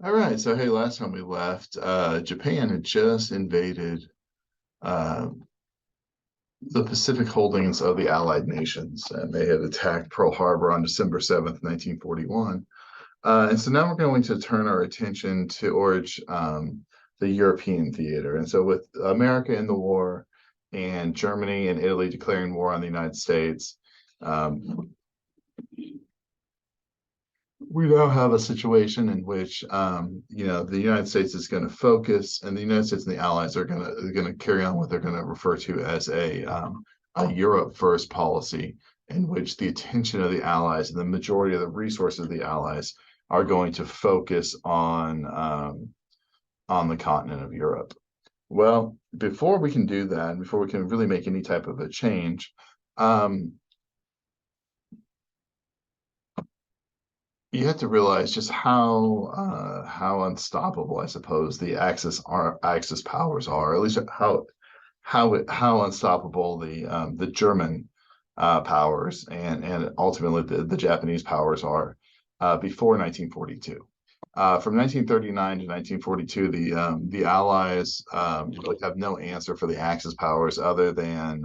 All right, so hey, last time we left, Japan had just invaded uh, the Pacific holdings of the Allied nations, and they had attacked Pearl Harbor on December 7th, 1941. And so now we're going to turn our attention towards the European theater. And so with America in the war and Germany and Italy declaring war on the United States, um, we now have a situation in which the United States is going to focus, and the United States and the Allies are going to carry on what they're going to refer to as a Europe first policy, in which the attention of the Allies and the majority of the resources of the Allies are going to focus on the continent of Europe. Well, before we can do that, before we can really make any type of a change, you have to realize just how unstoppable, I suppose, the Axis powers are. At least how unstoppable the German powers and ultimately the Japanese powers are before 1942. From 1939 to 1942, the Allies really have no answer for the Axis powers other than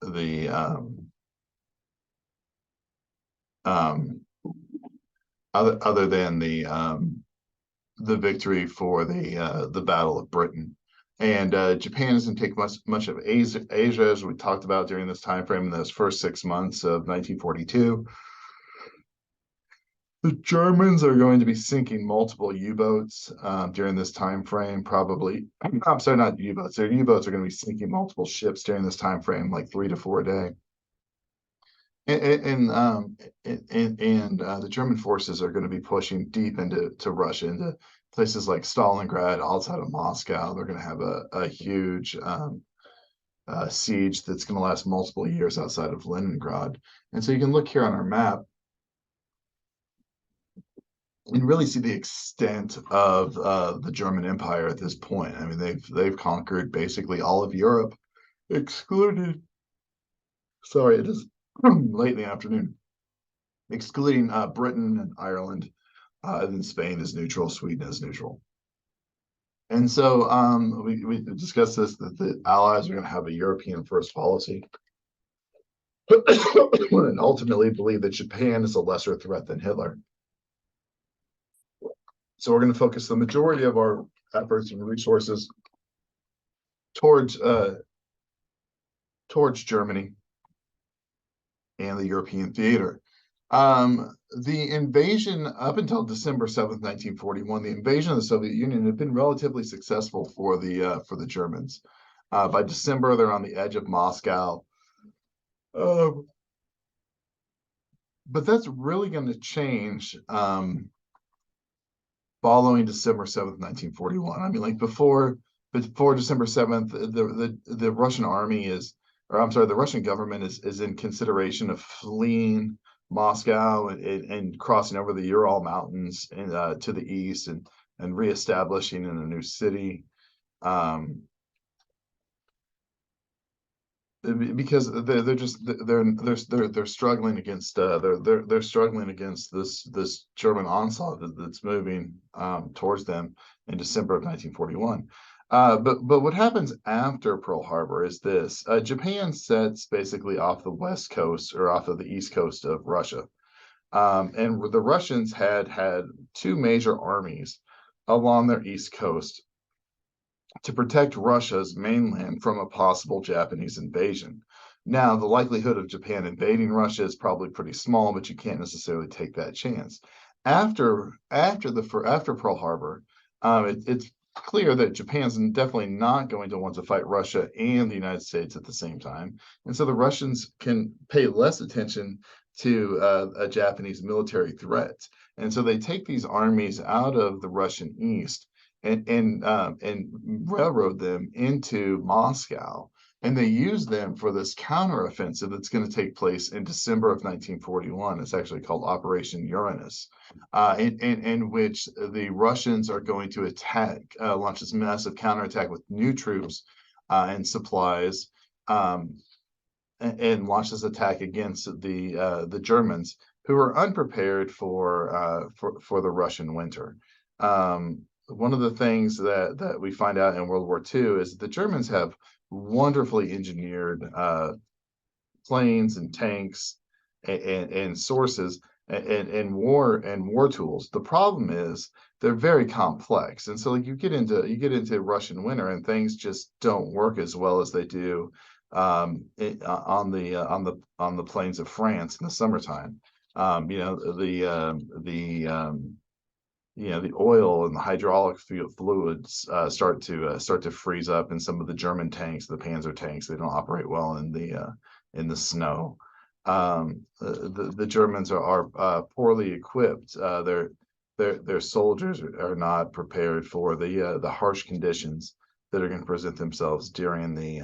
the um, other than the victory for the Battle of Britain. And Japan doesn't take much of Asia, as we talked about during this time frame in those first 6 months of 1942. The Germans are going to be sinking multiple U-boats during this time frame, probably. I'm sorry, not U-boats. Their U-boats are going to be sinking multiple ships during this time frame, like 3 to 4 a day. The German forces are going to be pushing deep into Russia, into places like Stalingrad, outside of Moscow. They're going to have a huge siege that's going to last multiple years outside of Leningrad. And so you can look here on our map and really see the extent of the German Empire at this point. I mean, they've conquered basically all of Europe, excluded. Sorry, it is late in the afternoon, excluding Britain and Ireland, and then Spain is neutral, Sweden is neutral. And so we discussed this, that the Allies are going to have a European first policy and ultimately believe that Japan is a lesser threat than Hitler. So we're going to focus the majority of our efforts and resources towards Germany and the European theater. The invasion up until December 7th, 1941, the invasion of the Soviet Union had been relatively successful for the Germans. By December, they're on the edge of Moscow. But that's really going to change following December 7th, 1941. I mean, like before December 7th, the Russian army is, or I'm sorry, the Russian government is in consideration of fleeing Moscow and crossing over the Ural Mountains and to the east and reestablishing in a new city. Because they're struggling against they're struggling against this German onslaught that's moving towards them in December of 1941. But what happens after Pearl Harbor is this: Japan sets basically off the west coast or off of the east coast of Russia, and the Russians had two major armies along their east coast to protect Russia's mainland from a possible Japanese invasion. Now, the likelihood of Japan invading Russia is probably pretty small, but you can't necessarily take that chance. After Pearl Harbor, it's clear that Japan's definitely not going to want to fight Russia and the United States at the same time, and so the Russians can pay less attention to a Japanese military threat, and so they take these armies out of the Russian east and railroad them into Moscow, and they use them for this counteroffensive that's going to take place in December of 1941. It's actually called Operation Uranus, in which the Russians are going to launch this massive counterattack with new troops and supplies, and launch this attack against the Germans, who are unprepared for the Russian winter. One of the things that we find out in World War II is that the Germans have wonderfully engineered planes and tanks and sources and war tools. The problem is they're very complex, and so like you get into Russian winter and things just don't work as well as they do on the plains of France in the summertime. You know, the oil and the hydraulic fluids start to freeze up in some of the German tanks, the Panzer tanks. They don't operate well in the snow. The Germans are poorly equipped. Their soldiers are not prepared for the harsh conditions that are going to present themselves during the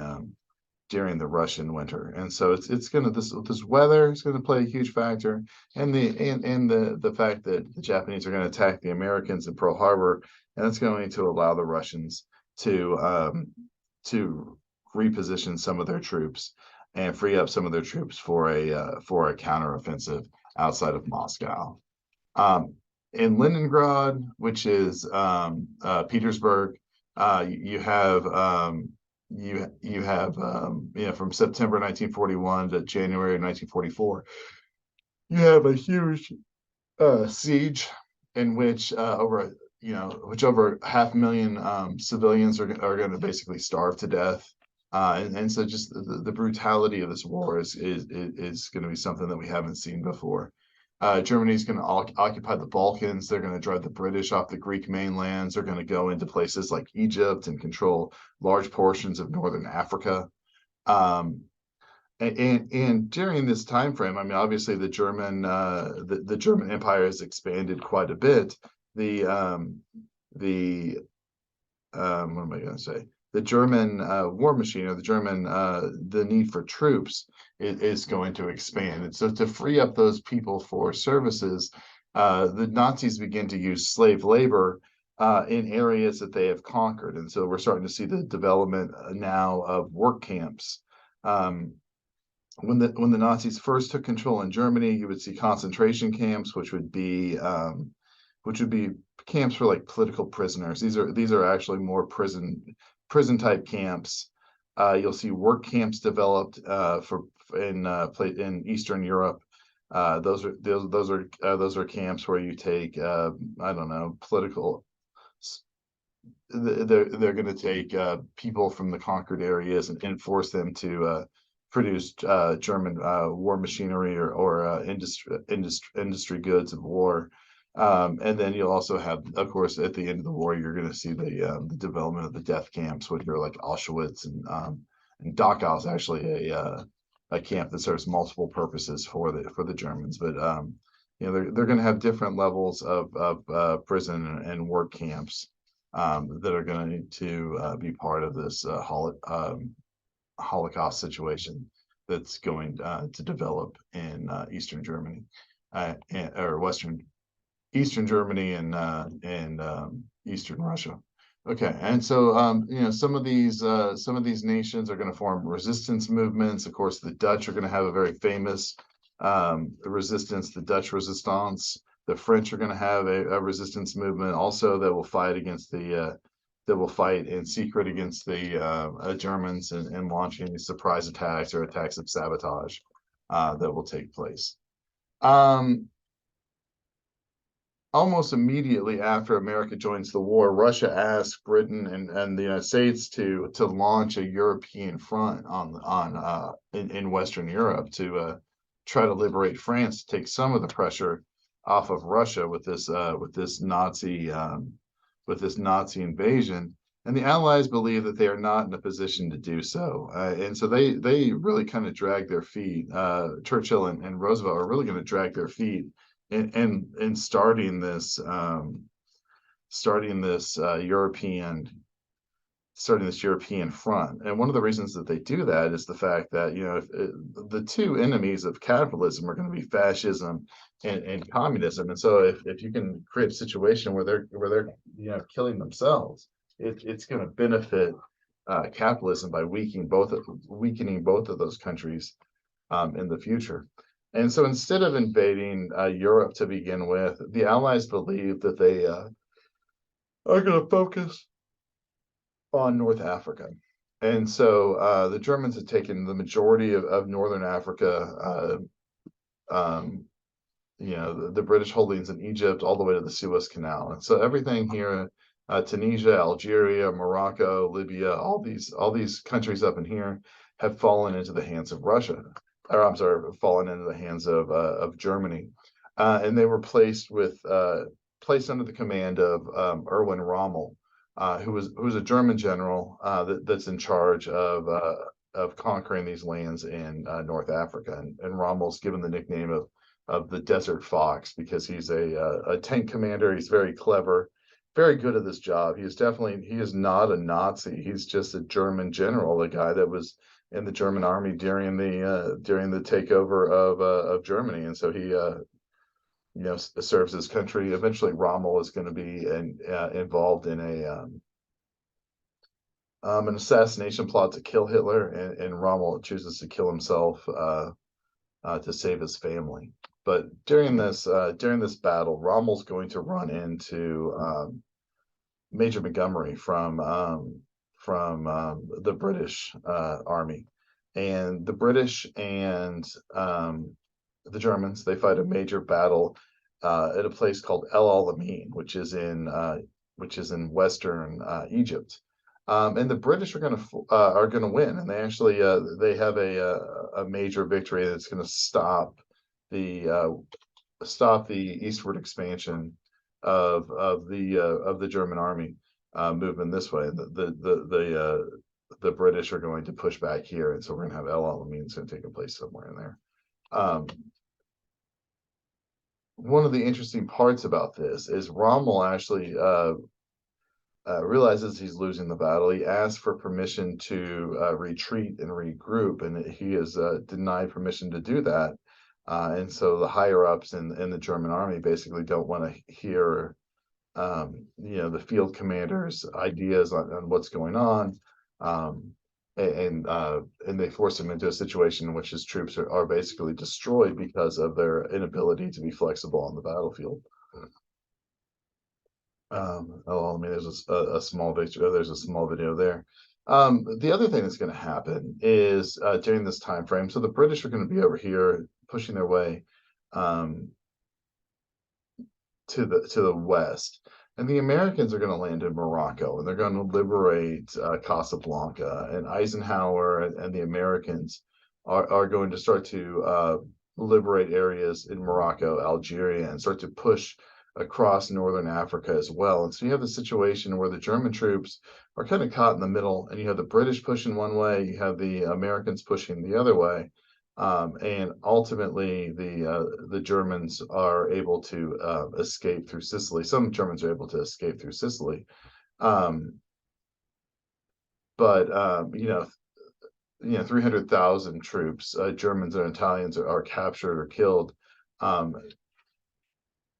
Russian winter. And so it's gonna this weather is gonna play a huge factor, and the fact that the Japanese are gonna attack the Americans in Pearl Harbor, and it's going to allow the Russians to reposition some of their troops and free up some of their troops for a counteroffensive outside of Moscow. In Leningrad, which is Petersburg, you have from September 1941 to January 1944, you have a huge siege in which over 500,000 civilians are going to basically starve to death. And so just the brutality of this war is going to be something that we haven't seen before. Germany's going to occupy the Balkans. They're going to drive the British off the Greek mainlands. They're going to go into places like Egypt and control large portions of northern Africa. And during this time frame, I mean, obviously the German Empire has expanded quite a bit. What am I going to say? The German war machine, or the need for troops is going to expand. And so to free up those people for services, the Nazis begin to use slave labor in areas that they have conquered. And so we're starting to see the development now of work camps. When the Nazis first took control in Germany, you would see concentration camps, which would be camps for like political prisoners. These are actually more prison type camps. You'll see work camps developed in Eastern Europe. Those are camps where you take I don't know, political. They're going to take people from the conquered areas and force them to produce German war machinery or industry goods of war. And then you'll also have, of course, at the end of the war, you're going to see the development of the death camps, which are like Auschwitz and Dachau is actually a camp that serves multiple purposes for the Germans. But they're going to have different levels of prison and work camps that are going to be part of this Holocaust situation that's going to develop in Eastern Germany or Eastern Germany and Eastern Russia. Okay, and so some of these nations are going to form resistance movements. Of course, the Dutch are going to have a very famous resistance, the Dutch Resistance. The French are going to have a resistance movement also that will fight in secret against the Germans and launching these surprise attacks or attacks of sabotage that will take place. Almost immediately after America joins the war, Russia asks Britain and the United States to launch a European front in Western Europe to try to liberate France, to take some of the pressure off of Russia with this Nazi invasion. And the Allies believe that they are not in a position to do so, and so they really kind of drag their feet. Churchill and Roosevelt are really going to drag their feet in starting this European front. And one of the reasons that they do that is the fact that if the two enemies of capitalism are going to be fascism and communism. And so if you can create a situation where they're killing themselves, it's going to benefit capitalism by weakening both of those countries in the future. And so instead of invading Europe to begin with, the Allies believed that they are going to focus on North Africa. And so the Germans had taken the majority of Northern Africa, the British holdings in Egypt all the way to the Suez Canal. And so everything here, Tunisia, Algeria, Morocco, Libya, all these countries up in here have fallen into the hands of Russia, or I'm sorry, fallen into the hands of Germany. And they were placed under the command of Erwin Rommel, who was a German general that's in charge of conquering these lands in North Africa. And Rommel's given the nickname of the Desert Fox because he's a tank commander. He's very clever, very good at this job. He is not a Nazi. He's just a German general, a guy that was in the German army during the takeover of Germany, and so he serves his country. Eventually, Rommel is going to be involved in an assassination plot to kill Hitler, and Rommel chooses to kill himself to save his family. But during this battle, Rommel's going to run into Major Montgomery from the British army, and the British and the Germans, they fight a major battle at a place called El Alamein, which is in western Egypt. And the British are gonna win, and they actually they have a major victory that's going to stop the eastward expansion of the German army moving this way. The British are going to push back here, and so we're going to have El Alamein going to take place somewhere in there. One of the interesting parts about this is Rommel actually realizes he's losing the battle. He asks for permission to retreat and regroup, and he is denied permission to do that. And so the higher ups in the German army basically don't want to hear, the field commander's ideas on what's going on, and they force him into a situation in which his troops are basically destroyed because of their inability to be flexible on the battlefield. There's a small picture. There's a small video there. The other thing that's going to happen is during this time frame, so the British are going to be over here pushing their way to the west, and the Americans are going to land in Morocco, and they're going to liberate Casablanca. And Eisenhower and the Americans are going to start to liberate areas in Morocco, Algeria, and start to push across northern Africa as well. And so you have the situation where the German troops are kind of caught in the middle, and you have the British pushing one way, you have the Americans pushing the other way, and ultimately the Germans are able to escape through Sicily. Some Germans are able to escape through Sicily, but 300,000 troops, Germans and Italians, are captured or killed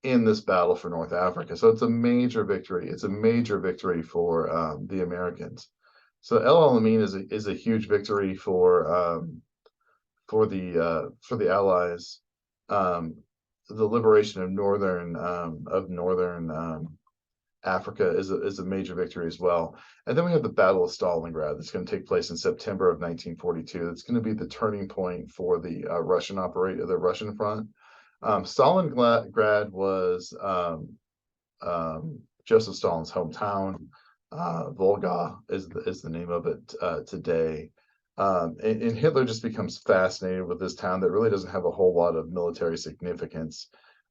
in this battle for North Africa. So it's a major victory. It's a major victory for the Americans. So El Alamein is a huge victory for the Allies. The liberation of northern Africa is a major victory as well. And then we have the Battle of Stalingrad that's going to take place in September of 1942. It's going to be the turning point for the Russian front. Stalingrad was Joseph Stalin's hometown. Volga is the name of it today. And Hitler just becomes fascinated with this town that really doesn't have a whole lot of military significance.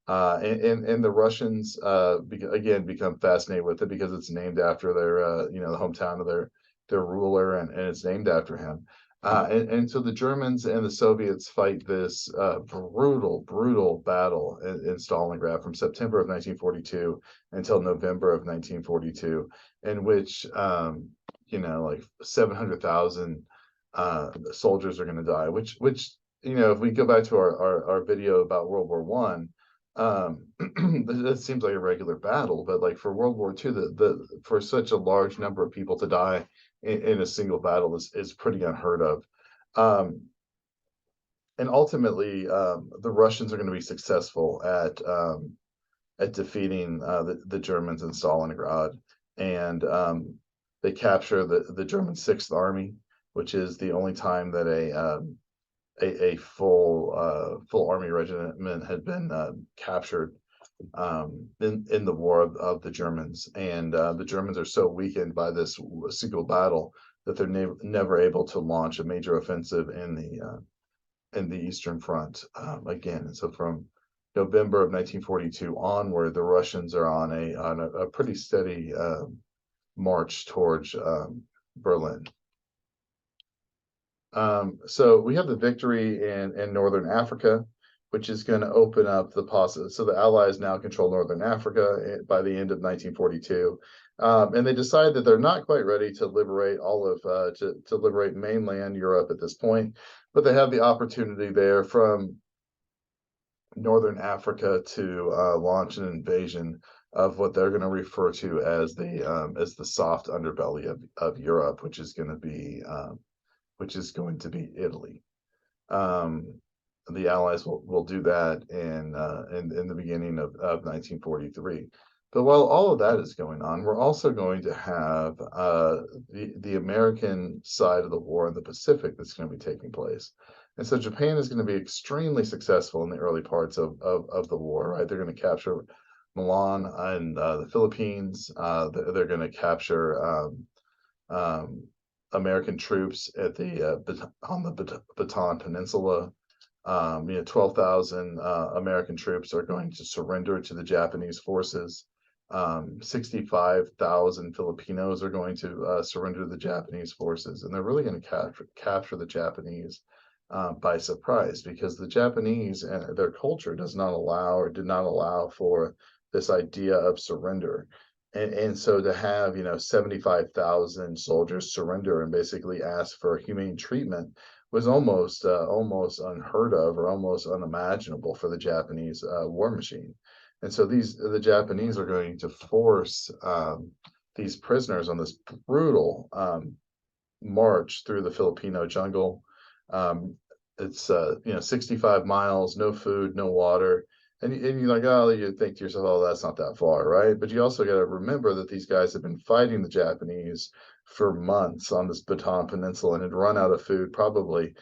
And the Russians again become fascinated with it because it's named after their the hometown of their ruler, and it's named after him. And so the Germans and the Soviets fight this brutal battle in Stalingrad from September of 1942 until November of 1942, in which like 700,000 soldiers are going to die. Which if we go back to our video about World War One, that seems like a regular battle, but like for World War II, for such a large number of people to die in a single battle is pretty unheard of. and ultimately, the Russians are going to be successful at defeating the Germans in Stalingrad, and they capture the German Sixth Army, which is the only time that a full army regiment had been captured in the war of the Germans, and the Germans are so weakened by this single battle that they're never able to launch a major offensive in the Eastern Front again. And so from November of 1942 onward, the Russians are on a pretty steady march towards Berlin. So we have the victory in Northern Africa, which is going to open up the possibility. So the Allies now control Northern Africa by the end of 1942. And they decide that they're not quite ready to liberate to liberate mainland Europe at this point, but they have the opportunity there from Northern Africa to launch an invasion of what they're going to refer to as the soft underbelly of Europe, which is going to be Italy. The Allies will do that in the beginning of 1943. But while all of that is going on, we're also going to have the American side of the war in the Pacific that's going to be taking place. And so Japan is going to be extremely successful in the early parts of the war, right? They're going to capture Milan and the Philippines. They're going to capture American troops at on the Bataan Peninsula. 12,000 American troops are going to surrender to the Japanese forces. 65,000 Filipinos are going to surrender to the Japanese forces, and they're really going to capture the Japanese by surprise, because the Japanese and their culture does not allow or did not allow for this idea of surrender. And so to have 75,000 soldiers surrender and basically ask for humane treatment was almost unheard of, or almost unimaginable for the Japanese war machine. And so the Japanese are going to force these prisoners on this brutal march through the Filipino jungle. It's 65 miles, no food, no water. And you're like, oh, you think to yourself, oh, that's not that far, right? But you also got to remember that these guys have been fighting the Japanese for months on this Bataan Peninsula and had run out of food probably,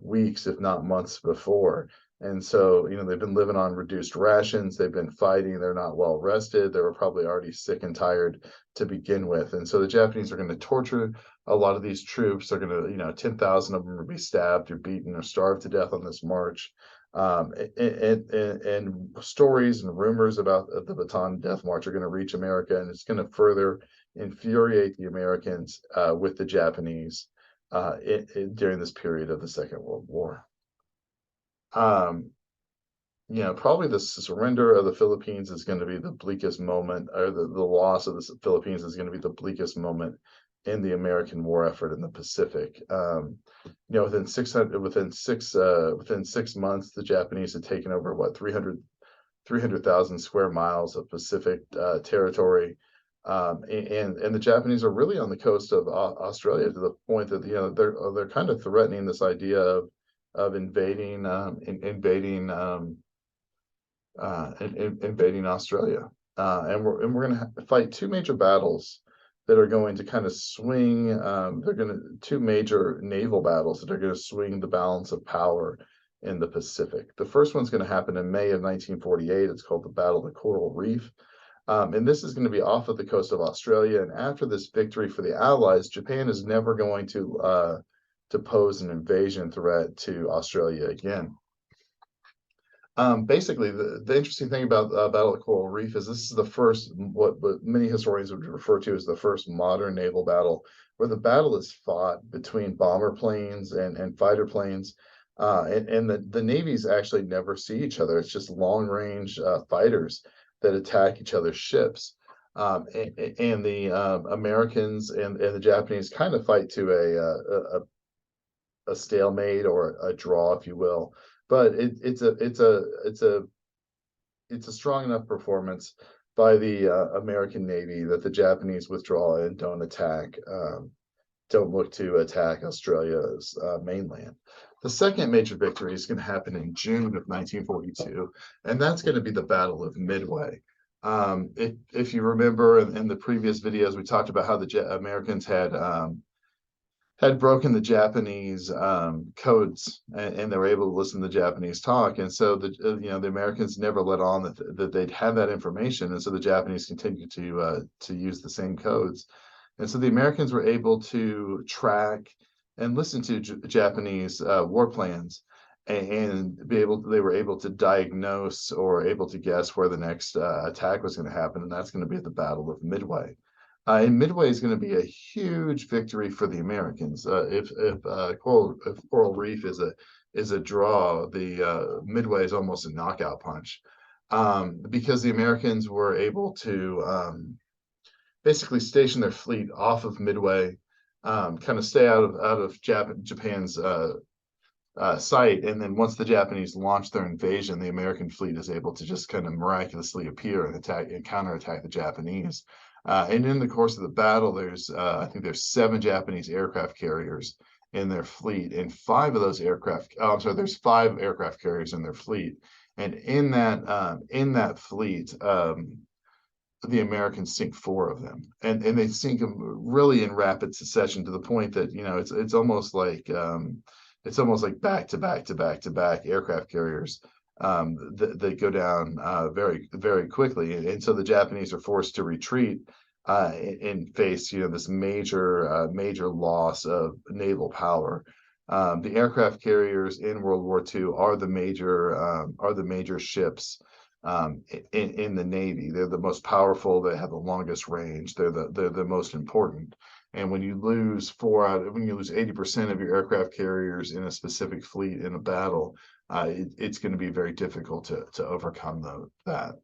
weeks, if not months before. And so, they've been living on reduced rations. They've been fighting. They're not well rested. They were probably already sick and tired to begin with. And so the Japanese are going to torture a lot of these troops. They're going to, 10,000 of them will be stabbed or beaten or starved to death on this march. And stories and rumors about the Bataan Death March are going to reach America, and it's going to further infuriate the Americans with the Japanese during this period of the Second World War. Probably the surrender of the Philippines is going to be the bleakest moment, or the loss of the Philippines is going to be the bleakest moment in the American war effort in the Pacific. Within 6 months, the Japanese had taken over 300,000 square miles of Pacific territory. And the Japanese are really on the coast of Australia, to the point that they're kind of threatening this idea of invading Australia. And we're going to fight two major battles that are going to kind of swing. Two major naval battles that are going to swing the balance of power in the Pacific. The first one's going to happen in May of 1948. It's called the Battle of the Coral Reef. And this is going to be off of the coast of Australia. And after this victory for the Allies, Japan is never going to pose an invasion threat to Australia again. Basically, the interesting thing about Battle of Coral Reef is this is the first, what many historians would refer to as the first modern naval battle, where the battle is fought between bomber planes and fighter planes. And the navies actually never see each other. It's just long range fighters that attack each other's ships. And the Americans and the Japanese kind of fight to a stalemate, or a draw, if you will. But it's a strong enough performance by the American Navy that the Japanese withdraw and don't attack don't look to attack Australia's mainland. The second major victory is going to happen in June of 1942, and that's going to be the Battle of Midway. If you remember in the previous videos, we talked about how the Americans had broken the Japanese codes, and they were able to listen to the Japanese talk. And so the Americans never let on that they'd have that information, and so the Japanese continued to use the same codes. And so the Americans were able to track and listen to Japanese war plans, and they were able to diagnose or able to guess where the next attack was going to happen, and that's going to be at the Battle of Midway. And Midway is going to be a huge victory for the Americans. If Coral Reef is a draw, the Midway is almost a knockout punch, because the Americans were able to basically station their fleet off of Midway, kind of stay out of Japan's sight, and then once the Japanese launch their invasion, the American fleet is able to just kind of miraculously appear and attack and counterattack the Japanese. And in the course of the battle, I think there's 7 Japanese aircraft carriers in their fleet, and 5 of those aircraft. Oh, I'm sorry. There's 5 aircraft carriers in their fleet, and in that fleet, the Americans sink 4 of them, and they sink them really in rapid succession, to the point that it's almost like back to back to back to back aircraft carriers that go down very, very quickly. And so the Japanese are forced to retreat and face this major loss of naval power. The aircraft carriers in World War II are the major ships in the Navy. They're the most powerful. They have the longest range. They're the most important. And when you lose 80% of your aircraft carriers in a specific fleet in a battle, it's going to be very difficult to overcome that.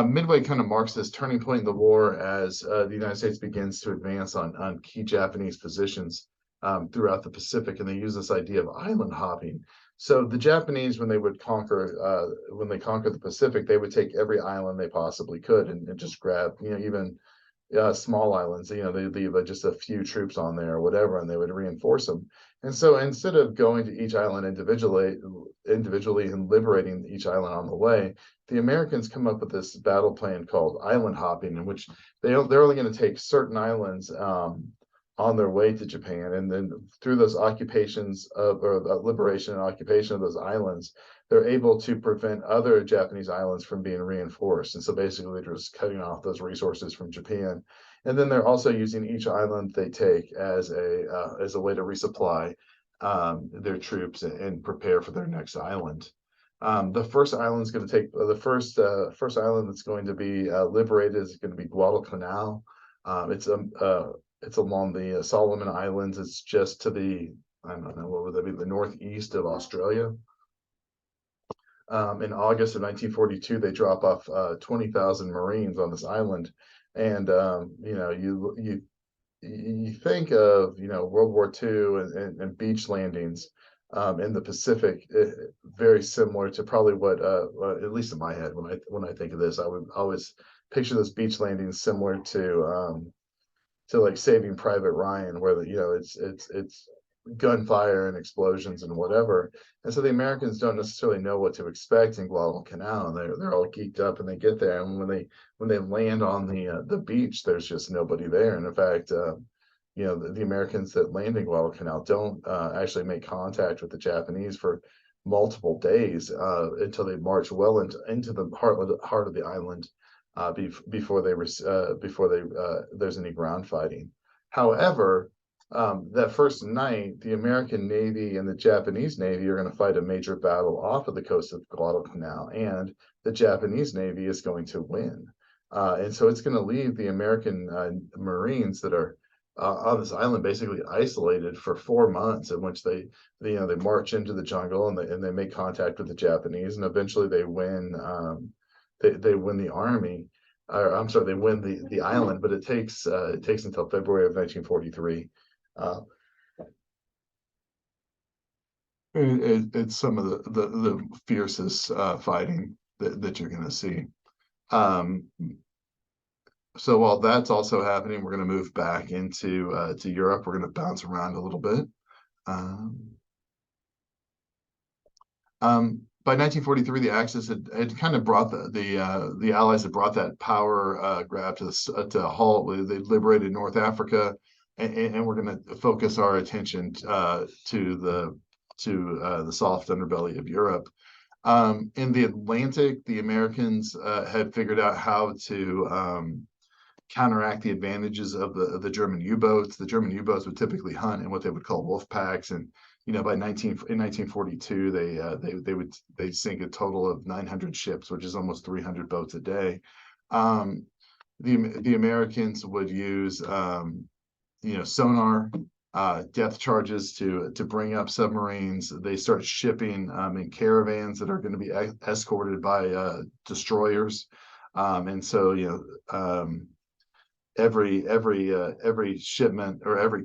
Midway kind of marks this turning point in the war as the United States begins to advance on key Japanese positions throughout the Pacific, and they use this idea of island hopping. So the Japanese, when they conquer the Pacific, they would take every island they possibly could and just grab, even small islands. They leave just a few troops on there or whatever, and they would reinforce them. And so instead of going to each island individually and liberating each island on the way, the Americans come up with this battle plan called island hopping, in which they're only going to take certain islands on their way to Japan, and then through those occupations or liberation and occupation of those islands, they're able to prevent other Japanese islands from being reinforced. And so basically they're just cutting off those resources from Japan. And then they're also using each island they take as a way to resupply their troops and prepare for their next island. The first island is going to take the first island that's going to be liberated is going to be Guadalcanal. It's along the Solomon Islands. It's just to I don't know, what would that be, the northeast of Australia. In August of 1942, they drop off 20,000 Marines on this island, and you think of World War II and beach landings in the Pacific, very similar to probably what at least in my head when I think of this, I would always picture those beach landings similar to like Saving Private Ryan, where it's gunfire and explosions and whatever. And so the Americans don't necessarily know what to expect in Guadalcanal, and they're all geeked up, and they get there, and when they land on the beach, there's just nobody there. And in fact, the Americans that land in Guadalcanal don't actually make contact with the Japanese for multiple days until they march well into the heart of the island. Before there's any ground fighting. However, that first night, the American Navy and the Japanese Navy are going to fight a major battle off of the coast of Guadalcanal, and the Japanese Navy is going to win. And so it's going to leave the American Marines that are on this island basically isolated for 4 months, in which they march into the jungle and they make contact with the Japanese, and eventually they win. They win the army, or I'm sorry, they win the island, but it takes until February of 1943. It's some of the fiercest fighting that you're going to see. So while that's also happening, we're going to move back into to Europe. We're going to bounce around a little bit. Um, by 1943, the Axis had kind of brought the Allies had brought that power grab to a halt. They liberated North Africa, and we're going to focus our attention to the soft underbelly of Europe. In the Atlantic, the Americans had figured out how to counteract the advantages of the German U-boats. The German U-boats would typically hunt in what they would call wolf packs, and by 1942 they sink a total of 900 ships, which is almost 300 boats a day. The Americans would use sonar, depth charges to bring up submarines. They start shipping in caravans that are going to be escorted by destroyers, and so every shipment or every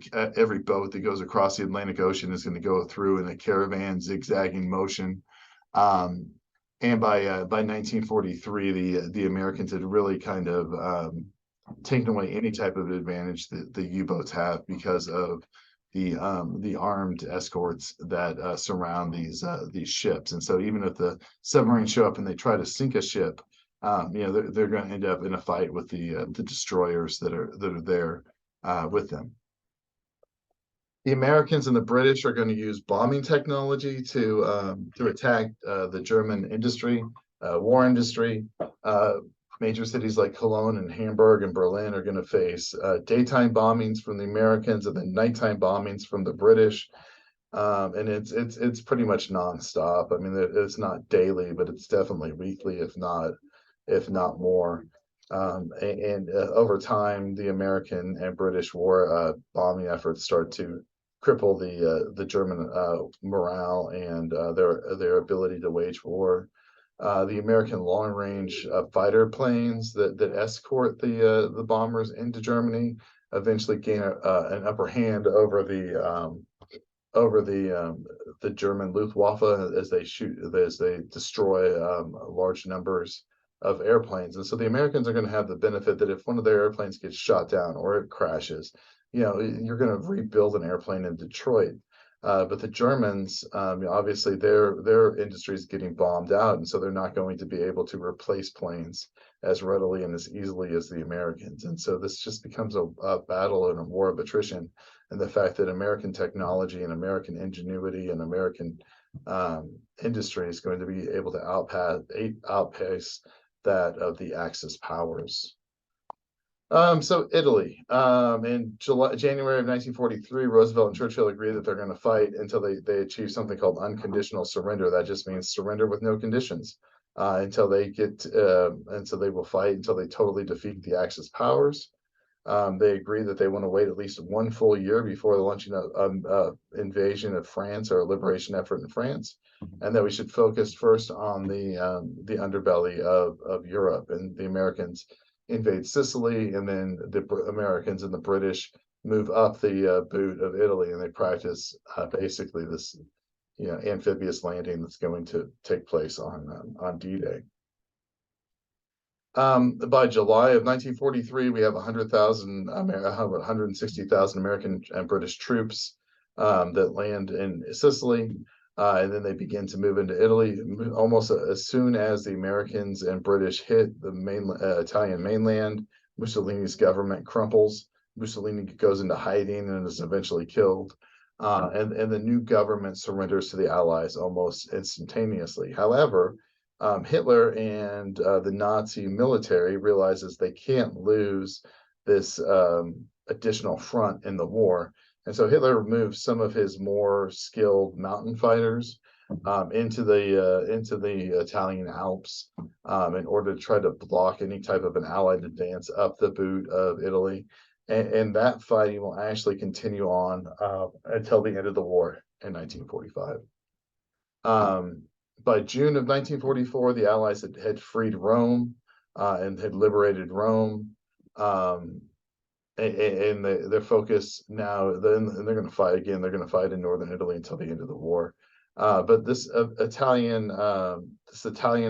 boat that goes across the Atlantic Ocean is going to go through in a caravan zigzagging motion. And by 1943, the Americans had really kind of taken away any type of advantage that the U-boats have because of the armed escorts that surround these ships. And so even if the submarines show up and they try to sink a ship, they're going to end up in a fight with the destroyers that are there with them. The Americans and the British are going to use bombing technology to attack the German industry, war industry. Major cities like Cologne and Hamburg and Berlin are going to face daytime bombings from the Americans and then nighttime bombings from the British. And it's pretty much nonstop. I mean, it's not daily, but it's definitely weekly, if not more. Over time, the American and British war bombing efforts start to cripple the German morale and their ability to wage war. The American long-range fighter planes that escort the bombers into Germany eventually gain an upper hand over the German Luftwaffe as they destroy large numbers of airplanes. And so the Americans are going to have the benefit that if one of their airplanes gets shot down or it crashes, you're going to rebuild an airplane in Detroit. But the Germans, obviously their industry is getting bombed out, and so they're not going to be able to replace planes as readily and as easily as the Americans. And so this just becomes a battle and a war of attrition. And the fact that American technology and American ingenuity and American industry is going to be able to outpace that of the Axis powers. So Italy, in January of 1943, Roosevelt and Churchill agree that they're going to fight until they achieve something called unconditional surrender. That just means surrender with no conditions until they and so they will fight until they totally defeat the Axis powers. They agree that they want to wait at least 1 full year before the launching of invasion of France or a liberation effort in France, and that we should focus first on the underbelly of Europe. And the Americans invade Sicily, and then the Americans and the British move up the boot of Italy, and they practice basically this amphibious landing that's going to take place on D-Day. By July of 1943, we have 160,000 American and British troops that land in Sicily, and then they begin to move into Italy. Almost as soon as the Americans and British hit the Italian mainland, Mussolini's government crumples. Mussolini goes into hiding and is eventually killed. And the new government surrenders to the Allies almost instantaneously. However, Hitler and the Nazi military realizes they can't lose this additional front in the war. And so Hitler moves some of his more skilled mountain fighters into the Italian Alps in order to try to block any type of an Allied advance up the boot of Italy. And that fighting will actually continue on until the end of the war in 1945. By June of 1944, the Allies had freed Rome and had liberated Rome. And their focus now, then they're going to fight again. They're going to fight in northern Italy until the end of the war. But this Italian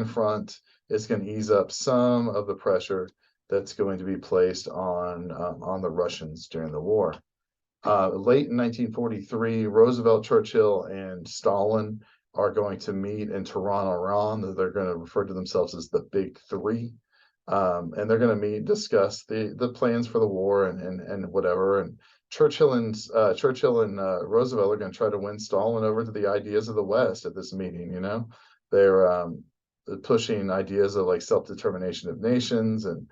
front is going to ease up some of the pressure that's going to be placed on the Russians during the war. Late in 1943, Roosevelt, Churchill, and Stalin are going to meet in Tehran, Iran. They're going to refer to themselves as the Big Three. And they're going to meet, discuss the plans for the war and whatever. And Churchill and Roosevelt are going to try to win Stalin over to the ideas of the West at this meeting. You know, they're pushing ideas of like self-determination of nations and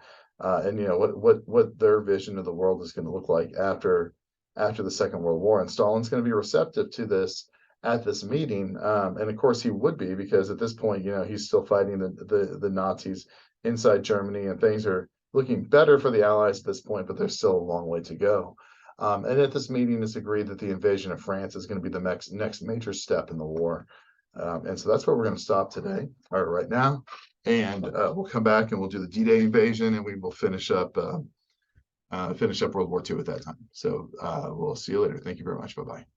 you know what their vision of the world is going to look like after the Second World War. And Stalin's going to be receptive to this at this meeting, and of course he would be, because at this point, you know, he's still fighting the Nazis inside Germany, and things are looking better for the Allies at this point, but there's still a long way to go. And at this meeting, it's agreed that the invasion of France is going to be the next major step in the war. And so that's where we're going to stop today, or right now. And we'll come back and we'll do the D-Day invasion, and we will finish up World War II at that time. So we'll see you later. Thank you very much. Bye-bye.